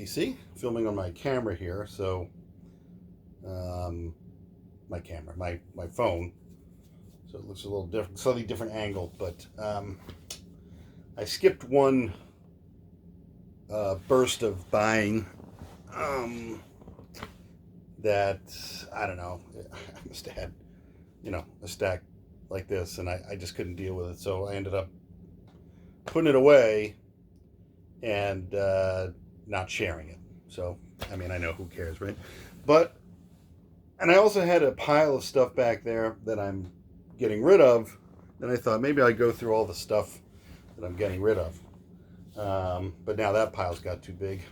see, filming on my camera here, so my camera, my phone, so it looks a little different, slightly different angle. But I skipped one burst of buying that I don't know. I must have had, a stack like this, and I just couldn't deal with it, so I ended up putting it away and not sharing it. So, I mean, I know who cares, right? And I also had a pile of stuff back there that I'm getting rid of. And I thought maybe I'd go through all the stuff that I'm getting rid of. But now that pile's got too big.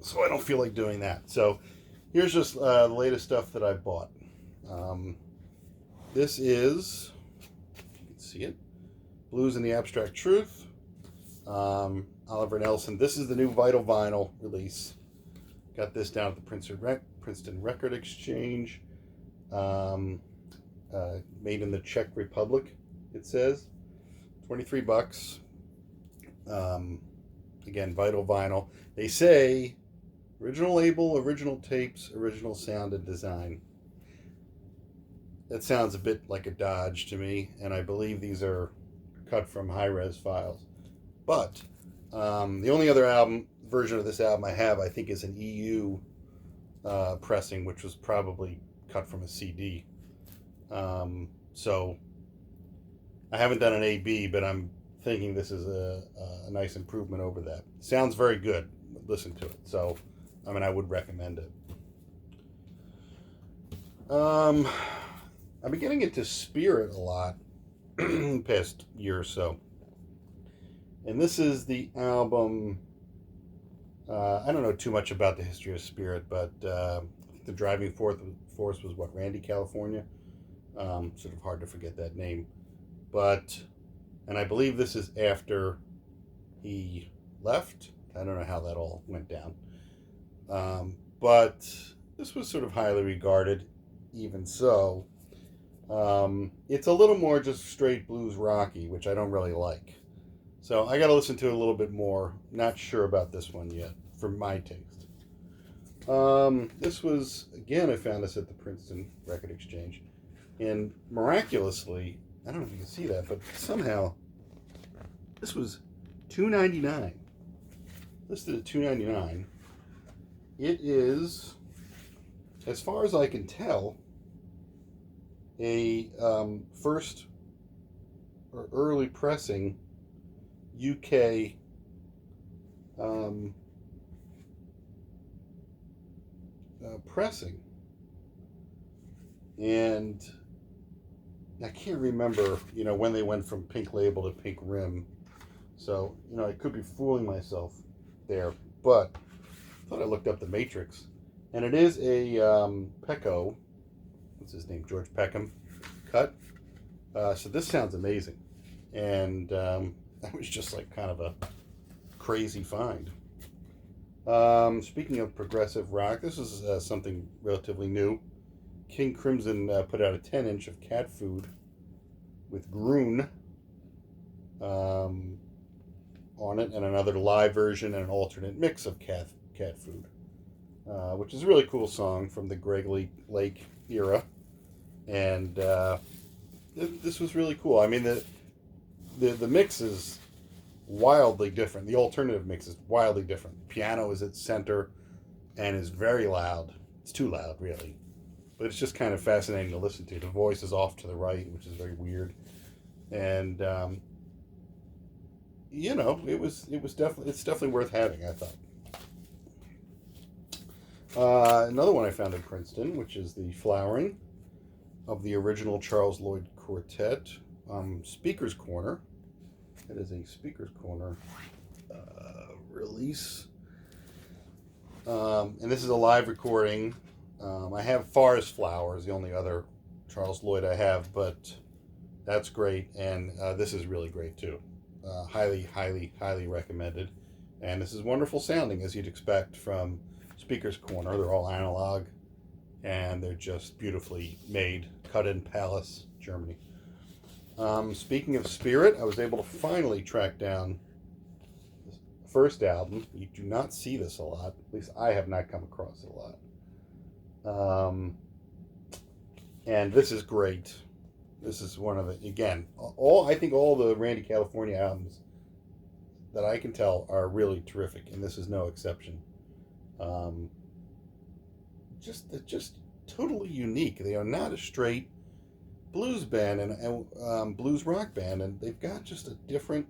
So I don't feel like doing that. So here's just the latest stuff that I bought. This is, you can see it, Blues and the Abstract Truth. Oliver Nelson. This is the new Vital Vinyl release. Got this down at the Princeton Record Exchange. Made in the Czech Republic, it says. $23. Again, Vital Vinyl. They say original label, original tapes, original sound and design. That sounds a bit like a dodge to me, and I believe these are cut from high-res files. But the only other version of this album I have, I think, is an EU pressing, which was probably cut from a CD. So I haven't done an AB, but I'm thinking this is a nice improvement over that. Sounds very good. Listen to it. So, I mean, I would recommend it. I've been getting into Spirit a lot past year or so. And this is the album. I don't know too much about the history of Spirit, but the driving force was what, Randy California? Sort of hard to forget that name. And I believe this is after he left. I don't know how that all went down. But this was sort of highly regarded, even so. It's a little more just straight blues rocky, which I don't really like. So I got to listen to it a little bit more. Not sure about this one yet, for my taste. This was, again, I found this at the Princeton Record Exchange. And miraculously, I don't know if you can see that, but somehow this was $2.99. Listed at $2.99. It is, as far as I can tell, a first or early pressing UK pressing. And I can't remember, when they went from pink label to pink rim. So, I could be fooling myself there. But I thought I looked up the matrix. And it is a Pecco, what's his name, George Peckham cut. So this sounds amazing. And that was just like kind of a crazy find. Speaking of progressive rock, this is something relatively new. King Crimson put out a 10-inch of Cat Food with Groon on it, and another live version and an alternate mix of Cat Food, which is a really cool song from the Greg Lake era. And this was really cool. I mean, the mix is wildly different. The alternative mix is wildly different. The piano is at center and is very loud. It's too loud, really. But it's just kind of fascinating to listen to. The voice is off to the right, which is very weird. And it's definitely worth having, I thought. Another one I found in Princeton, which is the flowering of the original Charles Lloyd Quartet, Speaker's Corner. It is a Speaker's Corner release. And this is a live recording. I have Forest Flowers, the only other Charles Lloyd I have, but that's great. And this is really great too. Highly, highly, highly recommended. And this is wonderful sounding, as you'd expect from Speaker's Corner. They're all analog, and they're just beautifully made. Cut in Palace, Germany. Speaking of Spirit, I was able to finally track down first album. You do not see this a lot. At least I have not come across it a lot. And this is great. This is one of the, again, I think all the Randy California albums that I can tell are really terrific, and this is no exception. Just totally unique. They are not a straight blues band and blues rock band, and they've got just a different,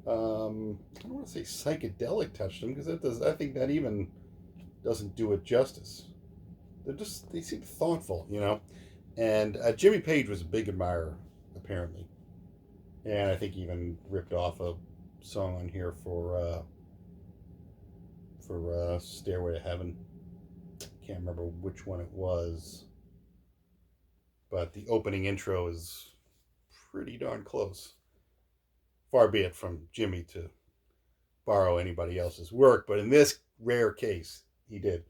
I don't want to say psychedelic touch to them, because I think that even doesn't do it justice. They seem thoughtful, And Jimmy Page was a big admirer, apparently, and I think even ripped off a song on here for Stairway to Heaven. Can't remember which one it was, but the opening intro is pretty darn close. Far be it from Jimmy to borrow anybody else's work, but in this rare case, he did.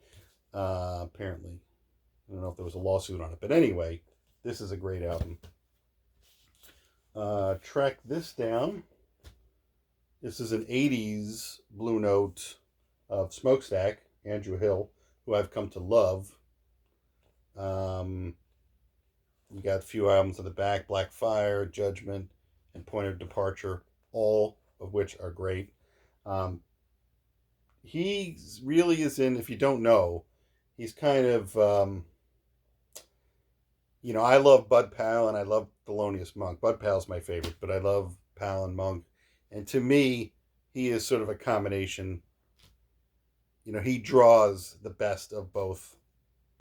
Apparently, I don't know if there was a lawsuit on it, but anyway, this is a great album. Track this down. This is an 80s Blue Note of Smokestack, Andrew Hill, who I've come to love. We got a few albums on the back, Black Fire, Judgment, and Point of Departure, all of which are great. He really is in, if you don't know, he's kind of, I love Bud Powell and I love Thelonious Monk. Bud Powell's my favorite, but I love Powell and Monk. And to me, he is sort of a combination. He draws the best of both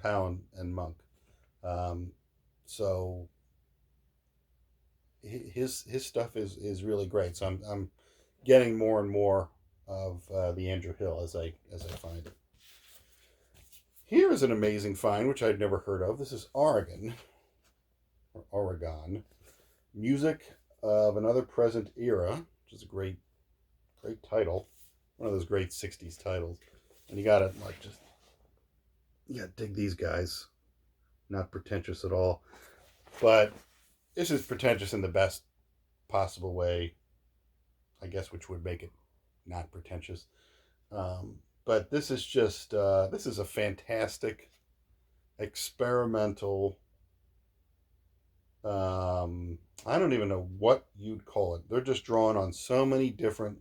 Powell and Monk. So his stuff is really great. So I'm getting more and more of the Andrew Hill as I find it. Here is an amazing find, which I'd never heard of. This is Oregon, Music of Another Present Era, which is a great title. One of those great 60s titles. And you gotta dig these guys. Not pretentious at all. But this is pretentious in the best possible way, I guess, which would make it not pretentious. But this is just, this is a fantastic, experimental, I don't even know what you'd call it. They're just drawing on so many different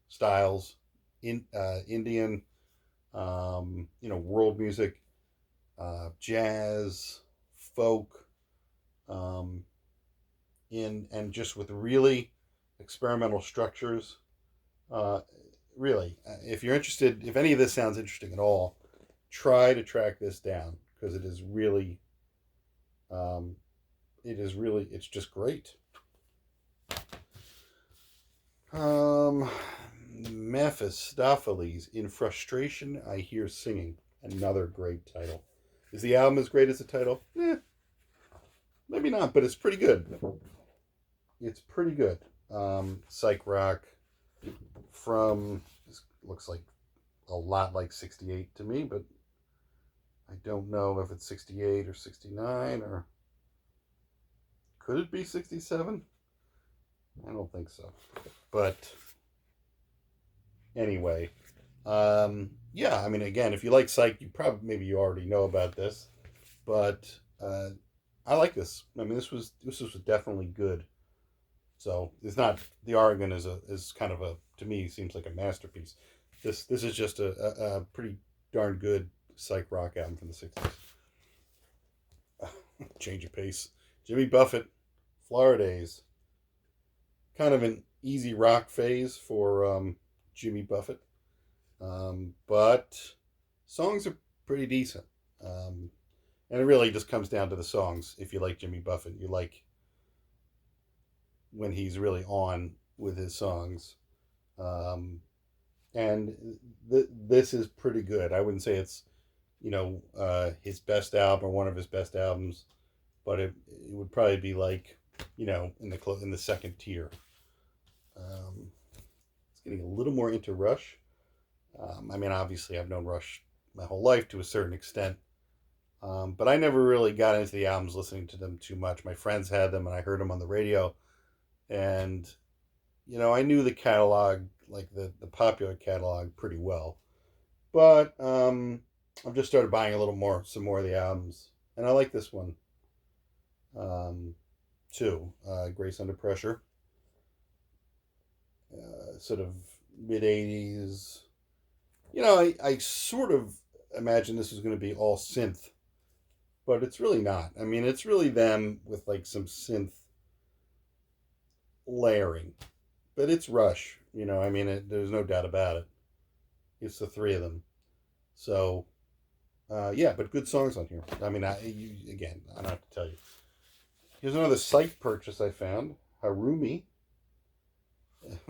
styles, Indian, world music, jazz, folk, and just with really experimental structures. Really, if you're interested, if any of this sounds interesting at all, try to track this down, because it is really, it's just great. Mephistopheles, In Frustration I Hear Singing, another great title. Is the album as great as the title? Maybe not, but it's pretty good. It's pretty good. Psych rock from, this looks like a lot like 68 to me, but I don't know if it's 68 or 69, or could it be 67? I don't think so. But anyway, yeah, I mean, again, if you like psych, maybe you already know about this, but I like this. I mean, this was definitely good. So it's not, the Oregon is kind of to me, seems like a masterpiece. This is just a pretty darn good psych rock album from the 60s. Change of pace. Jimmy Buffett, Floridays. Kind of an easy rock phase for Jimmy Buffett. But songs are pretty decent. And it really just comes down to the songs. If you like Jimmy Buffett, you like when he's really on with his songs. And this is pretty good. I wouldn't say it's, his best album or one of his best albums, but it would probably be like, in the second tier. It's getting a little more into Rush. I mean, obviously I've known Rush my whole life to a certain extent. But I never really got into the albums listening to them too much. My friends had them and I heard them on the radio. And, I knew the catalog like the popular catalog pretty well. But I've just started buying some more of the albums, and I like this one um, too. Grace Under Pressure, sort of mid '80s. I sort of imagine this was going to be all synth, but it's really not. I mean, it's really them with like some synth layering, but it's Rush. I mean, there's no doubt about it. It's the three of them. So, yeah, but good songs on here. I mean, again, I don't have to tell you. Here's another site purchase I found. Harumi,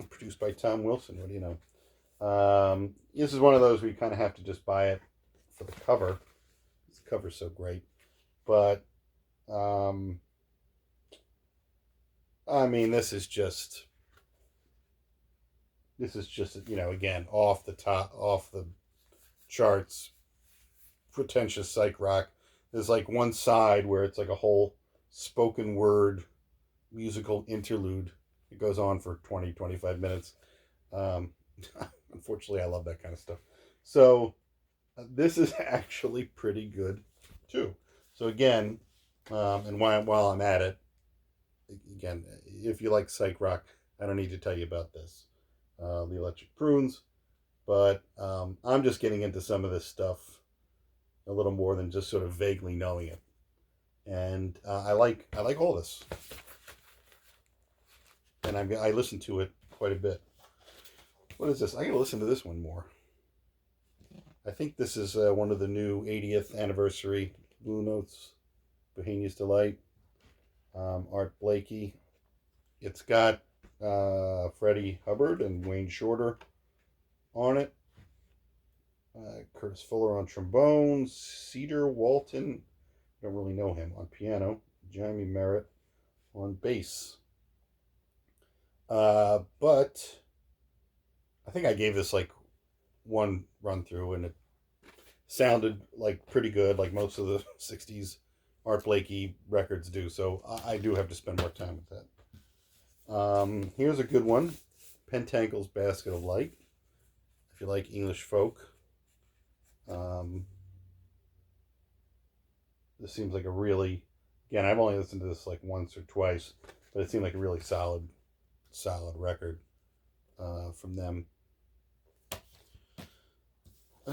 produced by Tom Wilson. What do you know? This is one of those where you kind of have to just buy it for the cover. This cover's so great. But, I mean, again, off the charts, pretentious psych rock. There's like one side where it's like a whole spoken word musical interlude. It goes on for 20, 25 minutes. Um, Unfortunately, I love that kind of stuff. So this is actually pretty good too. So again, and while I'm at it, again, if you like psych rock, I don't need to tell you about this. The Electric Prunes, but I'm just getting into some of this stuff a little more than just sort of vaguely knowing it, and I like all this, and I listen to it quite a bit. What is this? I gotta listen to this one more. I think this is one of the new 80th anniversary Blue Notes, Bohemia's Delight, Art Blakey. It's got Freddie Hubbard and Wayne Shorter on it. Curtis Fuller on trombone, Cedar Walton, don't really know him, on piano, Jamie Merritt on bass. But I think I gave this like one run through, and it sounded like pretty good, like most of the 60s Art Blakey records do. So I do have to spend more time with that. Here's a good one, Pentangle's Basket of Light. If you like English folk, this seems like a really, again, I've only listened to this like once or twice, but it seemed like a really solid record from them. I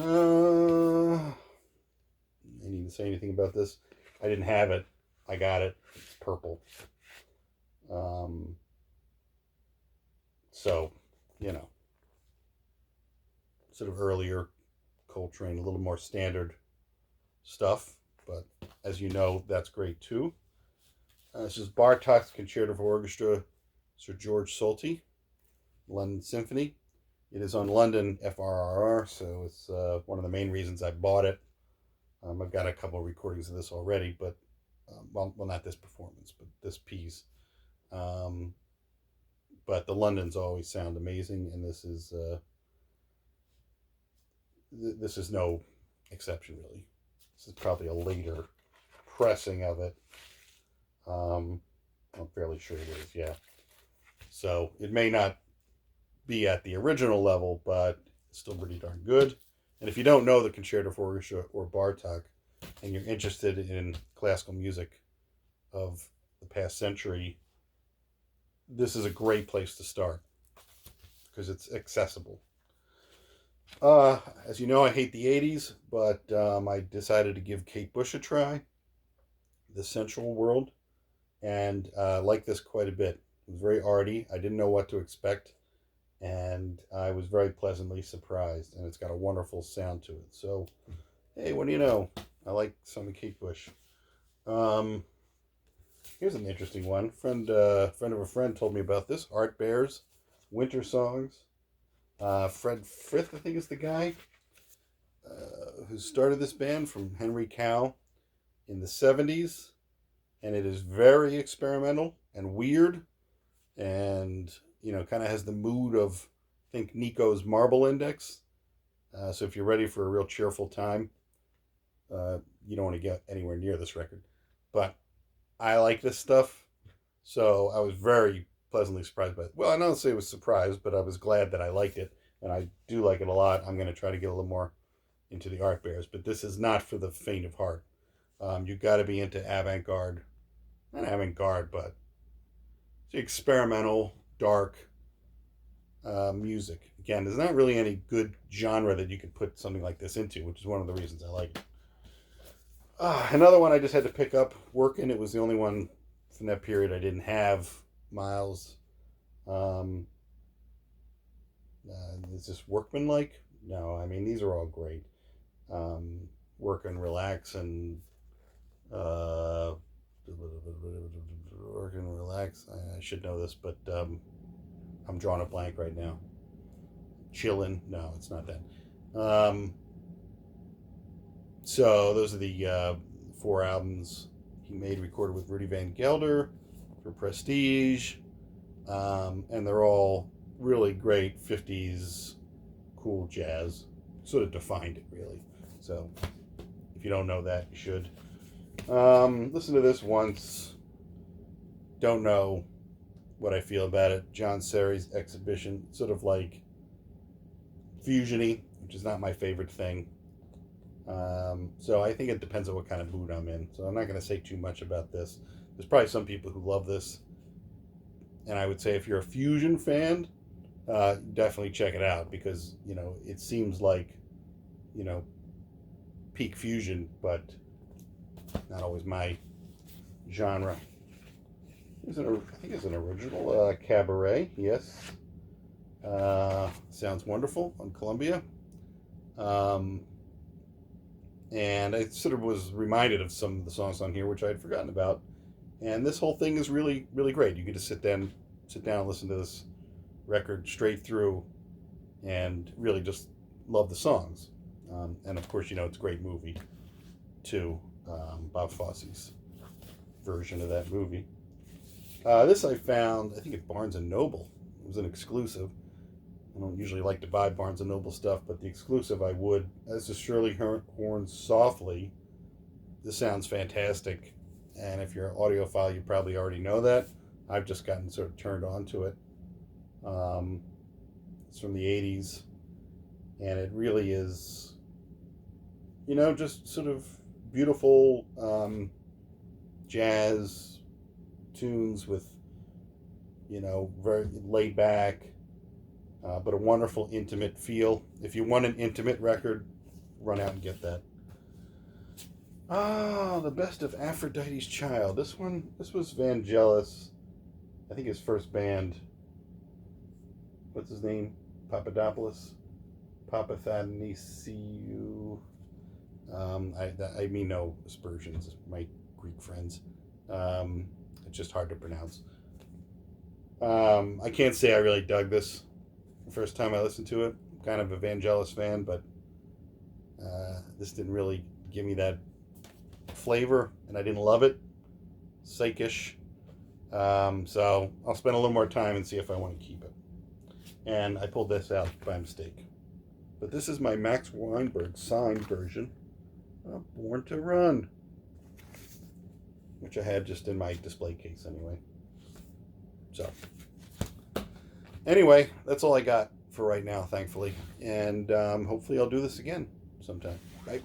need to say anything about this. I didn't have it. I got it. It's purple. So, sort of earlier Coltrane, a little more standard stuff, but as you know, that's great too. This is Bartok's Concerto for Orchestra, Sir George Solti, London Symphony. It is on London FRRR, so it's one of the main reasons I bought it. I've got a couple of recordings of this already, but well, not this performance, but this piece. But the Londons always sound amazing, and this is no exception, really. This is probably a later pressing of it. I'm fairly sure it is, yeah. So it may not be at the original level, but it's still pretty darn good. And if you don't know the Concerto for Orchestra or Bartok, and you're interested in classical music of the past century, this is a great place to start because it's accessible. As you know, I hate the 80s, but I decided to give Kate Bush a try, The Sensual World, and like this quite a bit. It was very arty. I didn't know what to expect, and I was very pleasantly surprised, and it's got a wonderful sound to it. So, hey, what do you know? I like some of Kate Bush. Here's an interesting one. Friend of a friend told me about this. Art Bears, Winter Songs. Fred Frith, I think, is the guy who started this band, from Henry Cow in the 70s. And it is very experimental and weird, and kind of has the mood of, I think, Nico's Marble Index. So if you're ready for a real cheerful time, you don't want to get anywhere near this record. But I like this stuff, so I was very pleasantly surprised by it. Well, I don't say I was surprised, but I was glad that I liked it, and I do like it a lot. I'm going to try to get a little more into the Art Bears, but this is not for the faint of heart. You've got to be into avant-garde, not avant-garde, but experimental, dark music. Again, there's not really any good genre that you could put something like this into, which is one of the reasons I like it. Another one I just had to pick up working. It was the only one from that period I didn't have. Miles. Is this Workman-like? No, I mean, these are all great. Work and Relax and Work and Relax. I should know this, but I'm drawing a blank right now. Chillin'. No, it's not that. So those are the 4 albums he made, recorded with Rudy Van Gelder for Prestige, and they're all really great 50s cool jazz. Sort of defined it, really. So if you don't know that, you should. Listen to this once. Don't know what I feel about it. John Serry's Exhibition, sort of like fusiony, which is not my favorite thing. So I think it depends on what kind of mood I'm in. So I'm not going to say too much about this. There's probably some people who love this, and I would say if you're a fusion fan, definitely check it out, because it seems like peak fusion, but not always my genre. I think it's an original Cabaret. Yes, sounds wonderful on Columbia. And I sort of was reminded of some of the songs on here, which I had forgotten about. And this whole thing is really, really great. You can just sit down and listen to this record straight through and really just love the songs. And of course, it's a great movie too. Bob Fosse's version of that movie. This I found, I think at Barnes & Noble. It was an exclusive. I don't usually like to buy Barnes & Noble stuff, but the exclusive I would. This is Shirley Horn Softly. This sounds fantastic. And if you're an audiophile, you probably already know that. I've just gotten sort of turned on to it. It's from the 80s. And it really is, just sort of beautiful jazz tunes with, very laid back. But a wonderful, intimate feel. If you want an intimate record, run out and get that. The Best of Aphrodite's Child. This was Vangelis. I think his first band. What's his name? Papadopoulos? Papathanassiou. I mean no aspersions, my Greek friends. It's just hard to pronounce. I can't say I really dug this. The first time I listened to it, I'm kind of a Vangelis fan, but this didn't really give me that flavor, and I didn't love it. Psychish. So I'll spend a little more time and see if I want to keep it. And I pulled this out by mistake. But this is my Max Weinberg signed version of Born to Run, which I had just in my display case anyway. So anyway, that's all I got for right now, thankfully. And hopefully I'll do this again sometime. Bye.